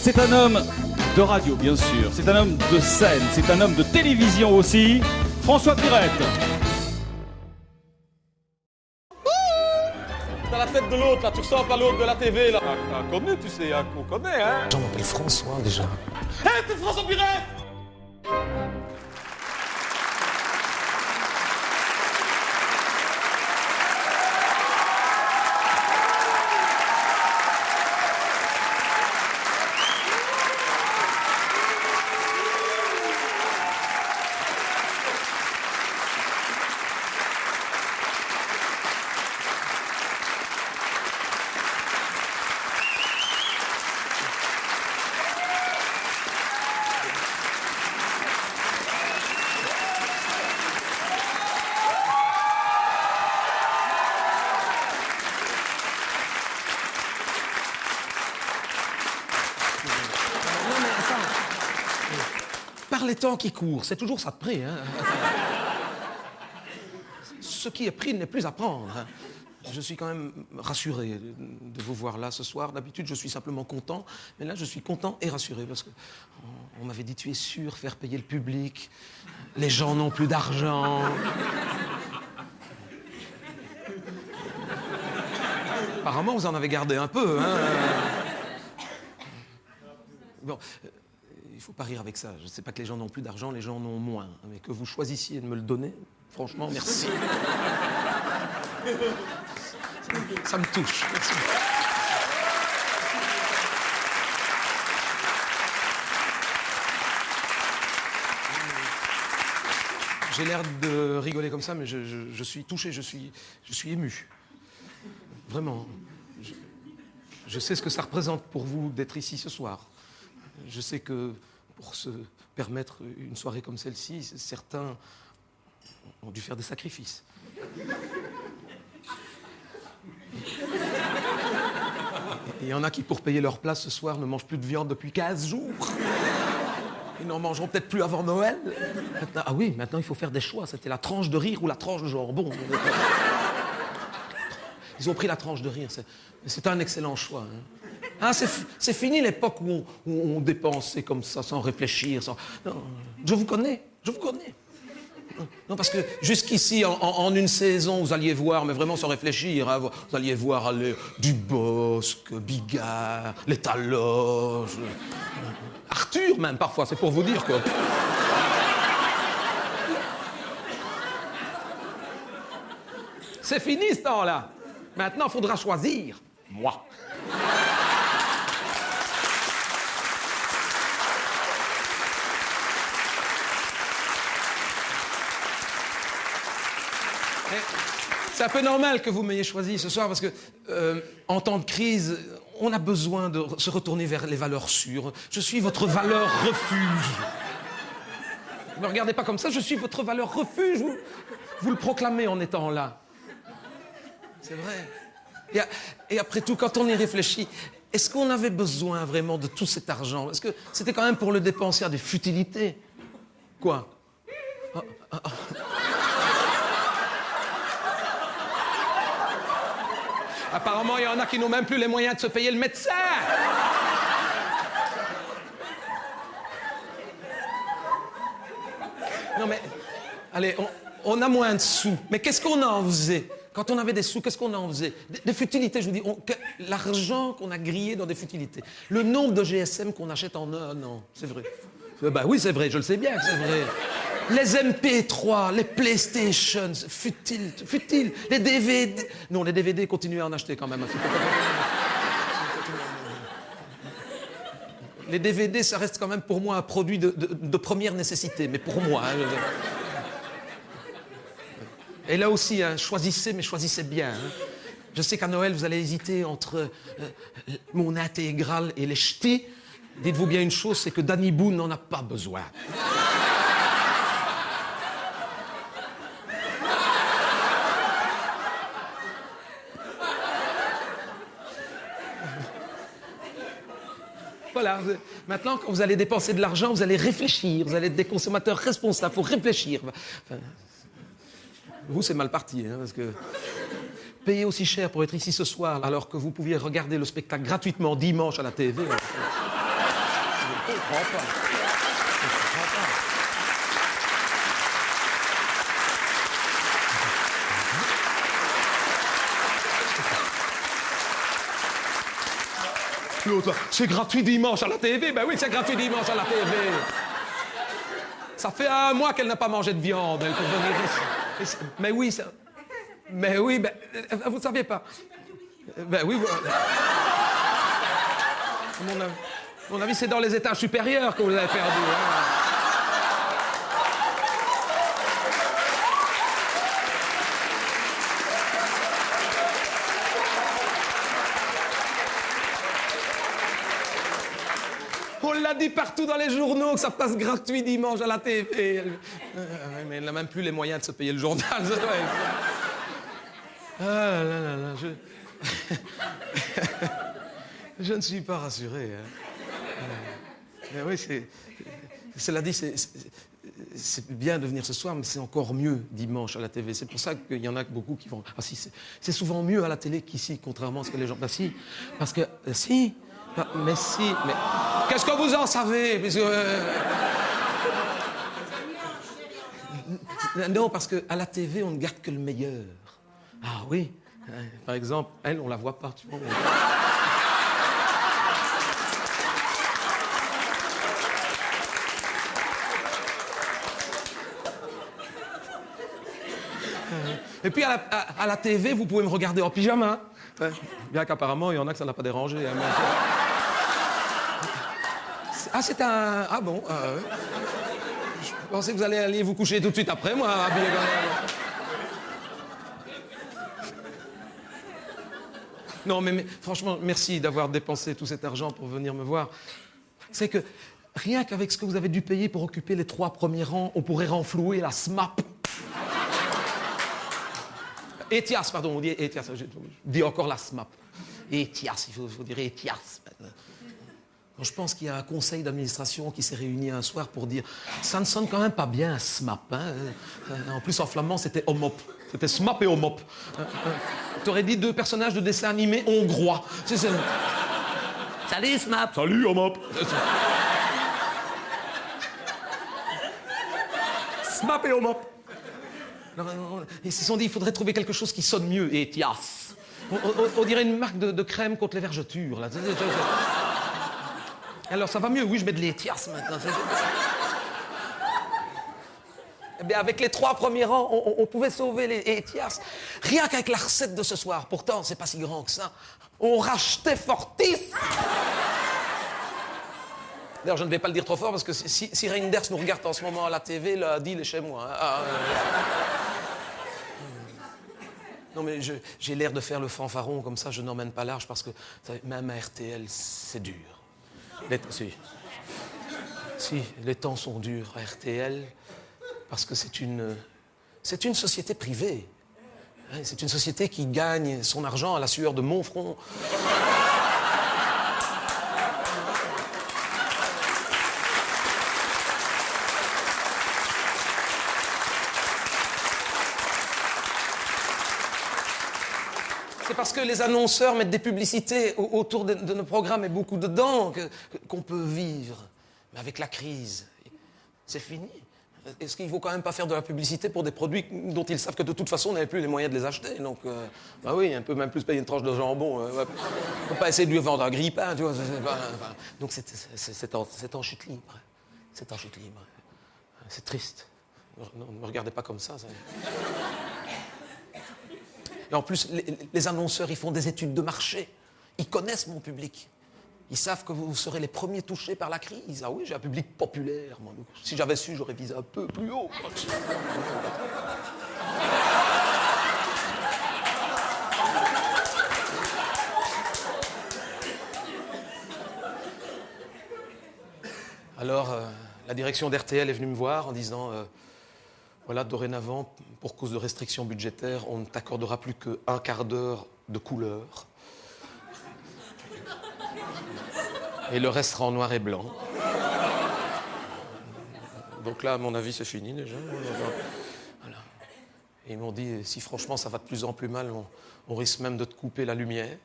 C'est un homme de radio, bien sûr. C'est un homme de scène. C'est un homme de télévision aussi. François Pirette. T'as la tête de l'autre, là, tu ressembles à l'autre de la TV, là. Connu, tu sais, on connaît, hein. Je m'appelle François, déjà. Hé, t'es François Pirette! Par les temps qui courent, c'est toujours ça de prix. Hein. Ce qui est pris n'est plus à prendre. Hein. Je suis quand même rassuré de vous voir là ce soir. D'habitude, je suis simplement content. Mais là, je suis content et rassuré parce qu'on m'avait dit, tu es sûr, faire payer le public. Les gens n'ont plus d'argent. Apparemment, vous en avez gardé un peu. Hein. Bon... Il ne faut pas rire avec ça. Je ne sais pas que les gens n'ont plus d'argent, les gens en ont moins. Mais que vous choisissiez de me le donner, franchement, merci. Ça me touche. Merci. J'ai l'air de rigoler comme ça, mais je suis touché, je suis ému. Vraiment. Je sais ce que ça représente pour vous d'être ici ce soir. Je sais que pour se permettre une soirée comme celle-ci, certains ont dû faire des sacrifices. Il y en a qui, pour payer leur place ce soir, ne mangent plus de viande depuis 15 jours. Ils n'en mangeront peut-être plus avant Noël. Maintenant, ah oui, maintenant il faut faire des choix. C'était la tranche de rire ou la tranche de jambon. Ils ont pris la tranche de rire. C'est un excellent choix. Hein. Ah, c'est fini l'époque où on dépensait comme ça, sans réfléchir. Non, je vous connais. Non, parce que jusqu'ici, en une saison, vous alliez voir, mais vraiment sans réfléchir, hein, vous alliez voir aller Dubosc, Bigard, les Taloges, Arthur même, parfois, c'est pour vous dire que... C'est fini ce temps-là. Maintenant, il faudra choisir. Moi. C'est un peu normal que vous m'ayez choisi ce soir parce que, en temps de crise, on a besoin de se retourner vers les valeurs sûres. Je suis votre valeur refuge. Ne me regardez pas comme ça, je suis votre valeur refuge. Vous le proclamez en étant là. C'est vrai. Et après tout, quand on y réfléchit, est-ce qu'on avait besoin vraiment de tout cet argent? Est-ce que c'était quand même pour le dépenser à des futilités? Quoi? Apparemment, il y en a qui n'ont même plus les moyens de se payer le médecin. Non mais, allez, on a moins de sous. Mais qu'est-ce qu'on en faisait? Quand on avait des sous, qu'est-ce qu'on en faisait? Des futilités, je vous dis. L'argent qu'on a grillé dans des futilités. Le nombre de GSM qu'on achète en un an, c'est vrai. Ben oui, c'est vrai, je le sais bien que c'est vrai. Les MP3, les PlayStation, futile. Les DVD... Non, les DVD, continuez à en acheter quand même. Les DVD, ça reste quand même pour moi un produit de première nécessité, mais pour moi. Hein, Et là aussi, hein, choisissez, mais choisissez bien. Hein. Je sais qu'à Noël, vous allez hésiter entre mon intégrale et les ch'tis. Dites-vous bien une chose, c'est que Danny Boone n'en a pas besoin. Voilà. Maintenant, quand vous allez dépenser de l'argent, vous allez réfléchir. Vous allez être des consommateurs responsables. Il faut réfléchir. Enfin, vous, c'est mal parti, hein, parce que payer aussi cher pour être ici ce soir, alors que vous pouviez regarder le spectacle gratuitement dimanche à la TV. comprends pas. Je comprends pas. L'autre, c'est gratuit dimanche à la TV. Ben oui, c'est gratuit dimanche à la TV. Ça fait un mois qu'elle n'a pas mangé de viande, elle, pour venir ici. Mais oui, ça... Mais oui, ben, vous ne saviez pas. Ben oui, vous... À mon avis, c'est dans les étages supérieurs que vous avez perdu. Hein. On l'a dit partout dans les journaux que ça passe gratuit dimanche à la TV. Mais elle n'a même plus les moyens de se payer le journal. Ça doit être... Ah là là là, je ne suis pas rassuré. Hein. Mais oui, cela dit, c'est bien de venir ce soir, mais c'est encore mieux dimanche à la TV. C'est pour ça qu'il y en a beaucoup qui vont... Ah si, c'est souvent mieux à la télé qu'ici, contrairement à ce que les gens... Bah si, parce que... si... Mais si, mais... Qu'est-ce que vous en savez? Parce que, non, parce qu'à la TV, on ne garde que le meilleur. Ah oui. Par exemple, elle, on la voit pas. Tu vois, Et puis à la TV, vous pouvez me regarder en pyjama. Bien qu'apparemment, il y en a que ça n'a pas dérangé. Hein, mais... Ah, c'est un... Ah bon, je pensais que vous allez aller vous coucher tout de suite après, moi, habillé comme... Non, mais franchement, merci d'avoir dépensé tout cet argent pour venir me voir. C'est que rien qu'avec ce que vous avez dû payer pour occuper les 3 premiers rangs, on pourrait renflouer la SMAP. ETIAS, pardon, on dit ETIAS, je dis encore la SMAP. ETIAS, il faut dire ETIAS maintenant. Je pense qu'il y a un conseil d'administration qui s'est réuni un soir pour dire « Ça ne sonne quand même pas bien, SMAP. Hein. » En plus, en flamand, c'était HOMOP. C'était SMAP et HOMOP. T'aurais dit 2 personnages de dessin animé hongrois. Salut, SMAP. Salut, HOMOP. SMAP et HOMOP. Ils se sont dit, il faudrait trouver quelque chose qui sonne mieux. Et Tias. On dirait une marque de crème contre les vergetures. Là. Alors, ça va mieux? Oui, je mets de l'Etias maintenant. Eh bien, avec les 3 premiers rangs, on pouvait sauver les Etias. Rien qu'avec la recette de ce soir. Pourtant, c'est pas si grand que ça. On rachetait Fortis. D'ailleurs, je ne vais pas le dire trop fort parce que si Reinders nous regarde en ce moment à la TV, le deal est chez moi. Hein. Non, mais j'ai l'air de faire le fanfaron comme ça, je n'emmène pas large parce que même à RTL, c'est dur. Si, les temps sont durs à RTL parce que c'est une société privée. Hein, c'est une société qui gagne son argent à la sueur de mon front. C'est parce que les annonceurs mettent des publicités autour de nos programmes et beaucoup dedans qu'on peut vivre. Mais avec la crise, c'est fini. Est-ce qu'il ne faut quand même pas faire de la publicité pour des produits dont ils savent que de toute façon on n'avait plus les moyens de les acheter? Donc, bah oui, on peut même plus payer une tranche de jambon. On ne peut pas essayer de lui vendre un grille-pain, tu vois. Donc c'est en chute libre. C'est en chute libre. C'est triste. Ne me regardez pas comme ça. Et en plus, les annonceurs, ils font des études de marché. Ils connaissent mon public. Ils savent que vous serez les premiers touchés par la crise. Ah oui, j'ai un public populaire. Moi. Si j'avais su, j'aurais visé un peu plus haut. Alors, la direction d'RTL est venue me voir en disant... Voilà, dorénavant, pour cause de restrictions budgétaires, on ne t'accordera plus qu'1 quart d'heure de couleur. Et le reste sera en noir et blanc. Donc là, à mon avis, c'est fini déjà. Voilà. Et ils m'ont dit, si franchement ça va de plus en plus mal, on risque même de te couper la lumière.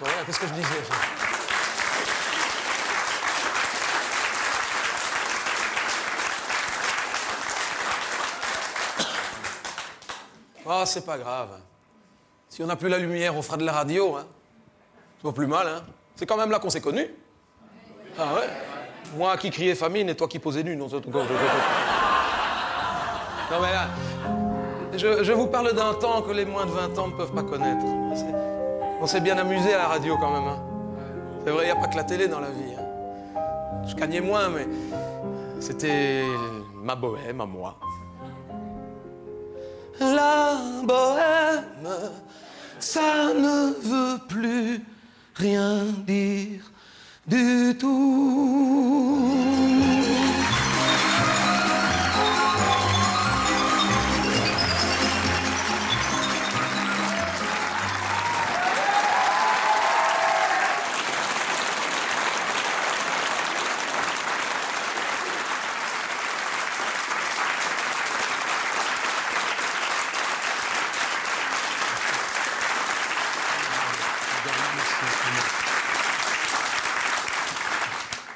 Voilà, qu'est-ce que je disais? Ah, c'est pas grave. Si on n'a plus la lumière, on fera de la radio. Hein. C'est pas plus mal, hein. C'est quand même là qu'on s'est connus. Ah ouais. Moi qui criais famine et toi qui posais nu. Non, mais là, je vous parle d'un temps que les moins de 20 ans ne peuvent pas connaître. On s'est bien amusé à la radio quand même. Hein. C'est vrai, il n'y a pas que la télé dans la vie. Hein. Je gagnais moins, mais c'était ma bohème à moi. La bohème, ça ne veut plus rien dire du tout.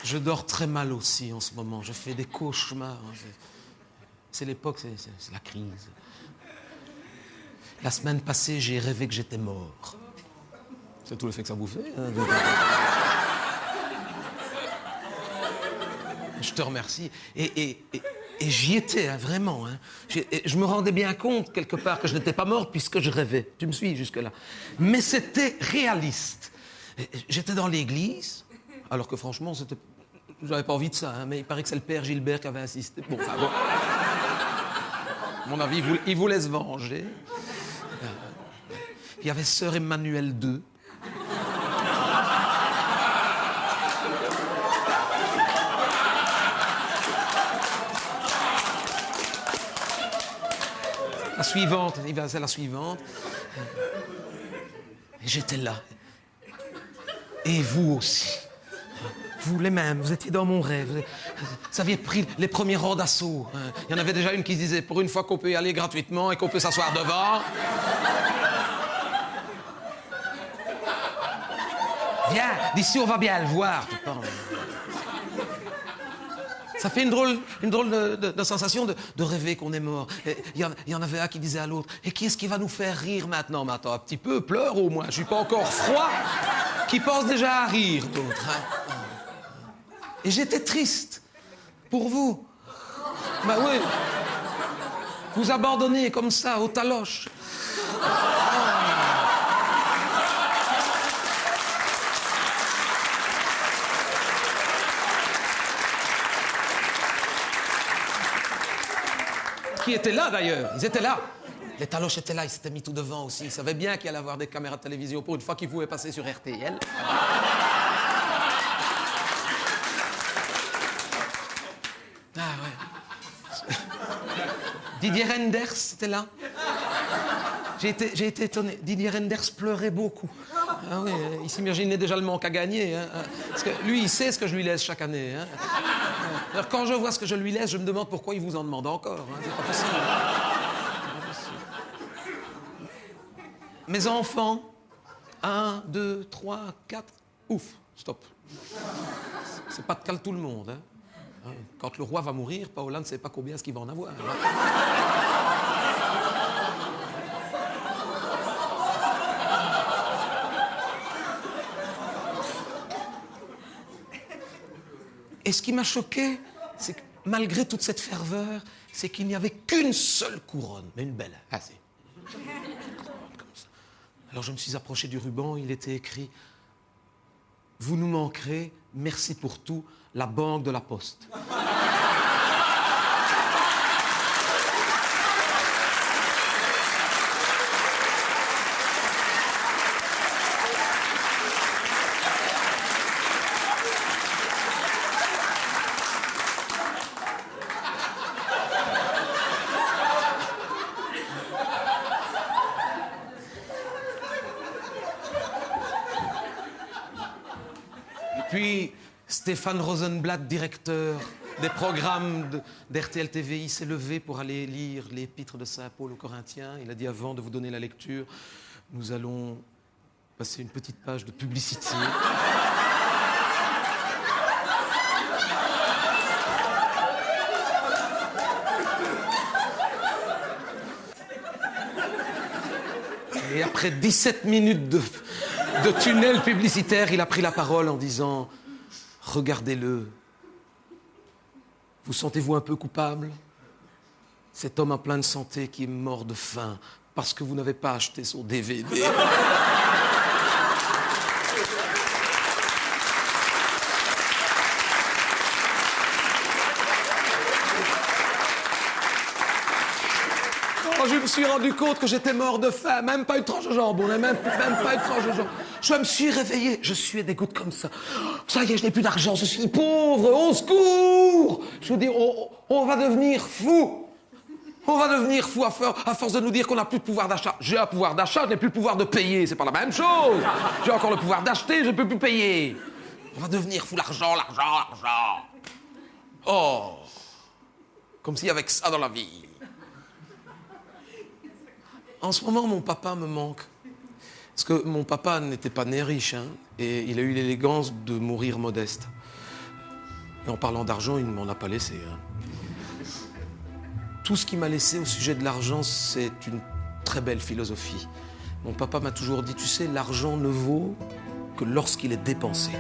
Je dors très mal aussi en ce moment. Je fais des cauchemars. C'est l'époque, c'est la crise. La semaine passée, j'ai rêvé que j'étais mort. C'est tout le fait que ça vous fait. Hein. Je te remercie. Et j'y étais, hein, vraiment. Hein. Je me rendais bien compte, quelque part, que je n'étais pas mort puisque je rêvais. Tu me suis jusque-là. Mais c'était réaliste. J'étais dans l'église, alors que franchement, c'était... J'avais pas envie de ça, hein, mais il paraît que c'est le père Gilbert qui avait insisté. Bon, enfin bon. À mon avis, il voulait se venger. Il y avait sœur Emmanuel II. La suivante, c'est la suivante. Et j'étais là. Et vous aussi. Vous les mêmes, vous étiez dans mon rêve. Vous aviez pris les premiers rangs d'assaut. Il y en avait déjà une qui se disait, pour une fois qu'on peut y aller gratuitement et qu'on peut s'asseoir devant. Viens, d'ici on va bien le voir, tu penses. Ça fait une drôle de sensation de rêver qu'on est mort. Il y en avait un qui disait à l'autre, et qui est-ce qui va nous faire rire maintenant? Mais attends, un petit peu, pleure au moins. Je suis pas encore froid, qui pense déjà à rire, d'autres. Hein. Et j'étais triste pour vous. Ben oui. Vous abandonnez comme ça, aux taloches. Qui étaient là d'ailleurs, ils étaient là. Les taloches étaient là, ils s'étaient mis tout devant aussi. Ils savaient bien qu'il allait avoir des caméras de télévision pour une fois qu'ils pouvaient passer sur RTL. Ah ouais. Didier Renders était là. J'ai été étonné. Didier Renders pleurait beaucoup. Ah oui, il s'imaginait déjà le manque à gagner. Hein. Parce que lui, il sait ce que je lui laisse chaque année. Hein. Alors quand je vois ce que je lui laisse, je me demande pourquoi il vous en demande encore. Hein. C'est pas possible. Mes enfants, 1, 2, 3, 4, ouf, stop. C'est pas de cal tout le monde. Hein. Quand le roi va mourir, Paola ne sait pas combien est-ce qu'il va en avoir. Et ce qui m'a choqué, c'est que malgré toute cette ferveur, c'est qu'il n'y avait qu'une seule couronne, mais une belle, assez. Alors je me suis approché du ruban, il était écrit « Vous nous manquerez, merci pour tout, la banque de la Poste ». Puis, Stéphane Rosenblatt, directeur des programmes d'RTL TVI, s'est levé pour aller lire l'épître de Saint Paul aux Corinthiens. Il a dit, avant de vous donner la lecture, nous allons passer une petite page de publicité. après 17 minutes de tunnel publicitaire, il a pris la parole en disant « Regardez-le. Vous sentez-vous un peu coupable ? Cet homme en pleine santé qui est mort de faim parce que vous n'avez pas acheté son DVD. » Je me suis rendu compte que j'étais mort de faim, même pas une tranche de jambon, même pas une tranche de jambon. Je me suis réveillé, je suis des gouttes comme ça. Ça y est, je n'ai plus d'argent, je suis pauvre, au secours! Je vous dis, on va devenir fou. On va devenir fou à force de nous dire qu'on n'a plus de pouvoir d'achat. J'ai un pouvoir d'achat, je n'ai plus le pouvoir de payer, c'est pas la même chose. J'ai encore le pouvoir d'acheter, je ne peux plus payer. On va devenir fou, l'argent. Oh, comme s'il y avait que ça dans la vie. En ce moment, mon papa me manque. Parce que mon papa n'était pas né riche, hein, et il a eu l'élégance de mourir modeste. Et en parlant d'argent, il ne m'en a pas laissé. Hein. Tout ce qu'il m'a laissé au sujet de l'argent, c'est une très belle philosophie. Mon papa m'a toujours dit, tu sais, l'argent ne vaut que lorsqu'il est dépensé.